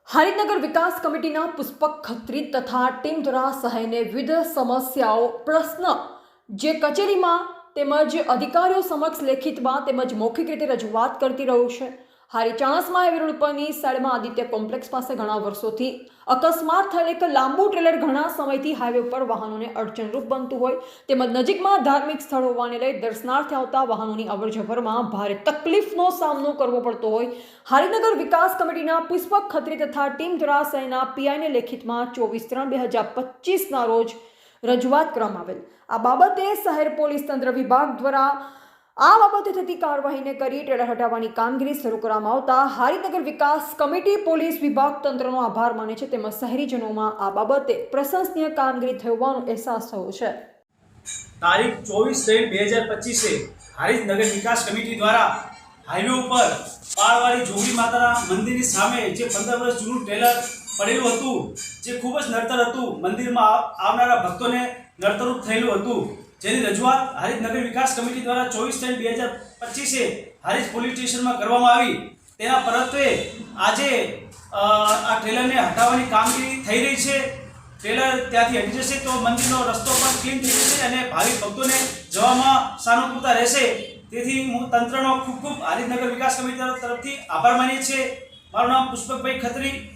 હારીનગર વિકાસ કમિટીના પુષ્પક ખત્રી તથા ટીમ દ્વારા સહાયને વિવિધ સમસ્યાઓ પ્રશ્ન જે કચેરીમાં તેમજ અધિકારીઓ સમક્ષ લેખિતમાં તેમજ મૌખિક રીતે રજૂઆત કરતી રહ્યું છે। હારી ચાણસ્મા હાઈવે રોડ પરની સાઈડમાં આદિત્ય કોમ્પ્લેક્સ પાસે ઘણા વર્ષોથી અકસ્માત થયેલ એક લાંબુ ટ્રેલર ઘણા સમયથી હાઈવે ઉપર વાહનોને અડચણરૂપ બનતું હોય તેમજ નજીકમાં ધાર્મિક સ્થળ હોવાને લઈ દર્શનાર્થે આવતા વાહનોની અવરજવરમાં ભારે તકલીફનો સામનો કરવો પડતો હોય હારીનગર વિકાસ કમિટીના પુષ્પક ખત્રી તથા ટીમ દ્વારા સહાયના પીઆઈને લેખિતમાં 24/3/2025ના રોજ રજૂઆત કરવામાં આવેલ। આ બાબતે શહેર પોલીસ તંત્ર વિભાગ દ્વારા આ બાબતે થતી કાર્યવાહીને કરી ટ્રેલર હટાવવાની કામગીરી શરૂ કરવામાં આવતા હારીનગર વિકાસ કમિટી પોલીસ વિભાગ તંત્રનો આભાર માને છે તેમજ શહેરીજનોમાં આ બાબતે પ્રશંસનીય કામગીરી થઈ હોવાનો અહેસાસ થયો છે। તારીખ 24/3/2025 હારીનગર વિકાસ કમિટી દ્વારા હાઈવે ઉપર પાળવાળી જોગી માતાના મંદિરની સામે જે 15 વર્ષ જૂનું ટ્રેલર પડેલું હતું, જે ખૂબ જ નડતર હતું, મંદિરમાં આવનારા ભક્તોને નડતરરૂપ થયેલું હતું, જેની રજૂઆત હારીનગર વિકાસ કમિટી દ્વારા 24/3/2025 હારીજ પોલીસ સ્ટેશનમાં કરવામાં આવી। તેના પરત્વે આજે આ ટ્રેલરને હટાવવાની કામગીરી થઈ રહી છે। ટ્રેલર ત્યાંથી હટી જશે તો મંદિરનો રસ્તો પણ ક્લીન થઈ જશે અને ભાવિક ભક્તોને જવામાં સાનુકૂળતા રહેશે। તેથી હું તંત્રનો ખૂબ હારીનગર વિકાસ કમિટી તરફથી આભાર માનીએ છીએ। મારું નામ પુષ્પકભાઈ ખત્રી।